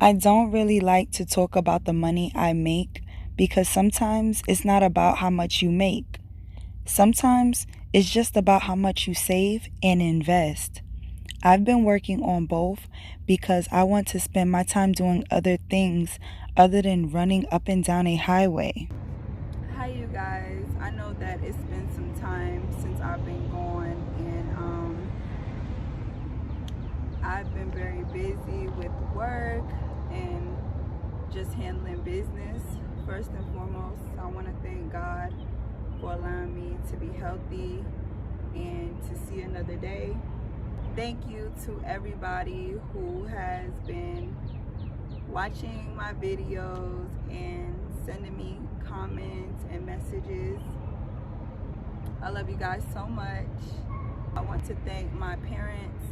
I don't really like to talk about the money I make because sometimes it's not about how much you make. Sometimes it's just about how much you save and invest. I've been working on both because I want to spend my time doing other things other than running up and down a highway. Hi you guys, I know that it's been some time since I've been gone, and I've been very busy with work and just handling business. First and foremost, I want to thank God for allowing me to be healthy and to see another day. Thank you to everybody who has been watching my videos and sending me comments and messages. I love you guys so much. I want to thank my parents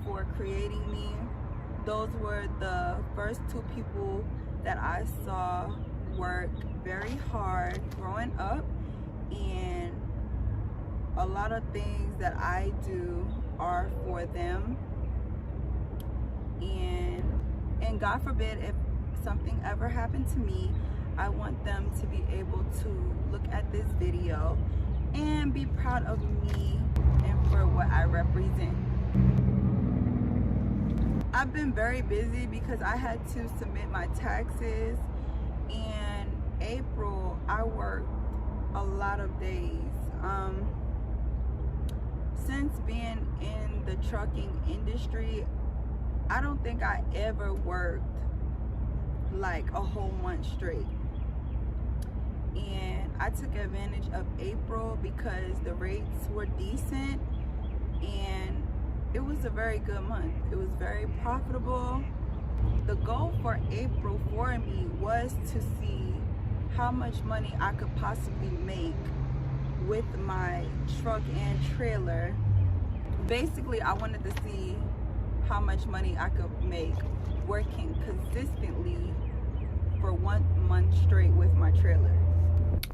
for creating me. Those were the first two people that I saw work very hard growing up, and a lot of things that I do are for them. And God forbid if something ever happened to me, I want them to be able to look at this video and be proud of me and for what I represent. I've been very busy because I had to submit my taxes. In April, I worked a lot of days. Since being in the trucking industry, I don't think I ever worked like a whole month straight. And I took advantage of April because the rates were decent and it was a very good month. It was very profitable. The goal for April for me was to see how much money I could possibly make with my truck and trailer. Basically, I wanted to see how much money I could make working consistently for 1 month straight with my trailer.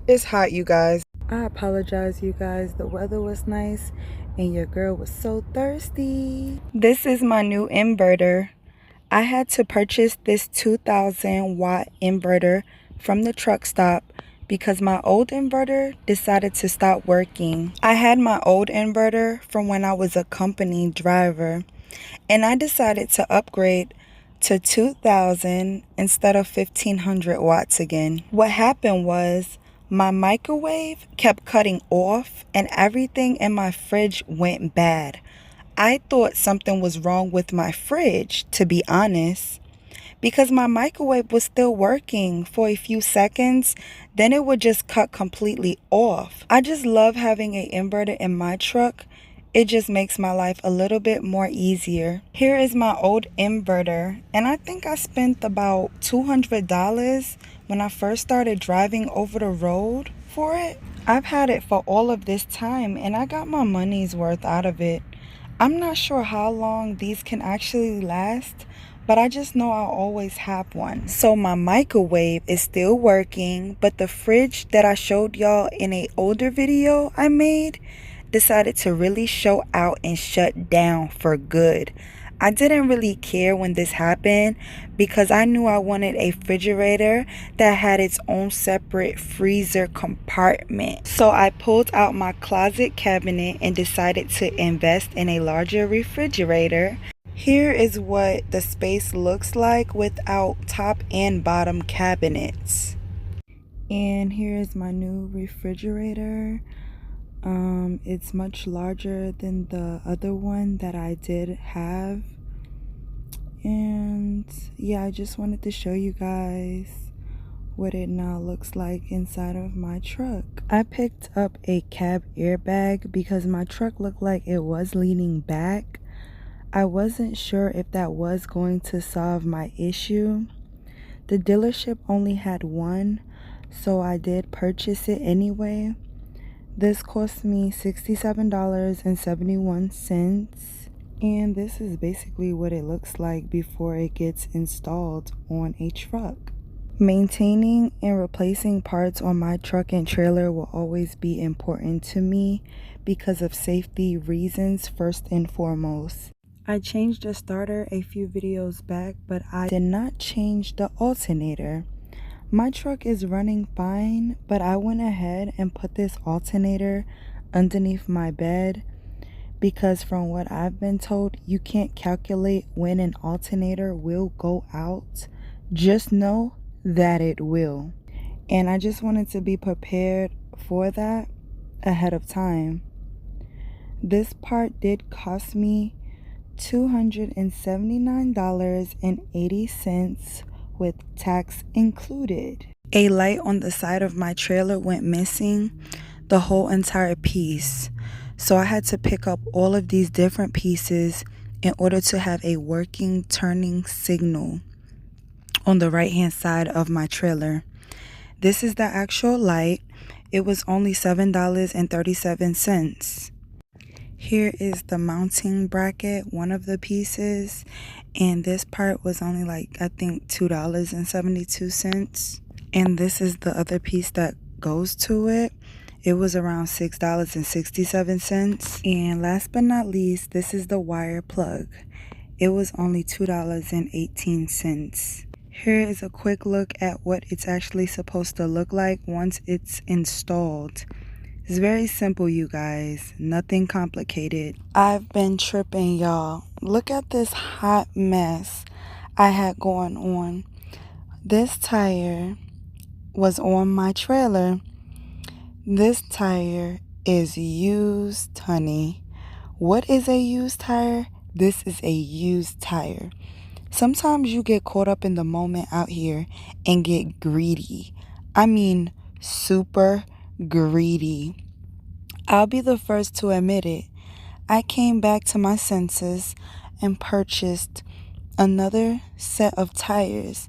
It's hot, you guys. I apologize, you guys. The weather was nice and your girl was so thirsty. This is my new inverter. I had to purchase this 2000 watt inverter from the truck stop because my old inverter decided to stop working. I had my old inverter from when I was a company driver, and I decided to upgrade to 2000 instead of 1500 watts again. What happened was my microwave kept cutting off and everything in my fridge went bad. I thought something was wrong with my fridge, to be honest, because my microwave was still working for a few seconds, then it would just cut completely off. I just love having an inverter in my truck. It just makes my life a little bit more easier. Here is my old inverter, and I think I spent about $200 when I first started driving over the road for it. I've had it for all of this time and I got my money's worth out of it. I'm not sure how long these can actually last, but I just know I'll always have one. So my microwave is still working, but the fridge that I showed y'all in an older video I made decided to really show out and shut down for good. I didn't really care when this happened because I knew I wanted a refrigerator that had its own separate freezer compartment. So I pulled out my closet cabinet and decided to invest in a larger refrigerator. Here is what the space looks like without top and bottom cabinets. And here is my new refrigerator. It's much larger than the other one that I did have. And yeah, I just wanted to show you guys what it now looks like inside of my truck. I picked up a cab airbag because my truck looked like it was leaning back. I wasn't sure if that was going to solve my issue. The dealership only had one, so I did purchase it anyway. This cost me $67.71, and this is basically what it looks like before it gets installed on a truck. Maintaining and replacing parts on my truck and trailer will always be important to me because of safety reasons first and foremost. I changed the starter a few videos back, but I did not change the alternator. My truck is running fine, but I went ahead and put this alternator underneath my bed because from what I've been told, you can't calculate when an alternator will go out. Just know that it will. And I just wanted to be prepared for that ahead of time. This part did cost me $279.80 with tax included. A light on the side of my trailer went missing, the whole entire piece. So I had to pick up all of these different pieces in order to have a working turning signal on the right hand side of my trailer. This is the actual light. It was only $7.37. Here is the mounting bracket, one of the pieces, and this part was only like I think $2.72. And this is the other piece that goes to it. It was around $6.67. And last but not least, this is the wire plug. It was only $2.18. Here is a quick look at what it's actually supposed to look like once it's installed. It's very simple, you guys. Nothing complicated. I've been tripping, y'all. Look at this hot mess I had going on. This tire was on my trailer. This tire is used, honey. What is a used tire? This is a used tire. Sometimes you get caught up in the moment out here and get greedy. I mean, super greedy. I'll be the first to admit it. I came back to my senses and purchased another set of tires,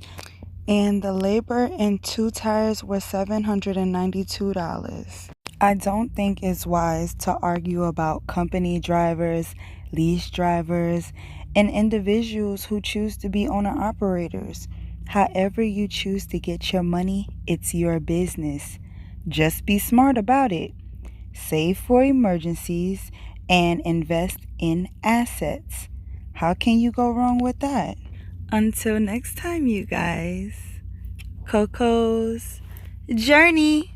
and the labor in 2 tires were $792. I don't think it's wise to argue about company drivers, lease drivers, and individuals who choose to be owner-operators. However you choose to get your money, it's your business. Just be smart about it. Save for emergencies and invest in assets. How can you go wrong with that? Until next time, you guys. Coco's Journey.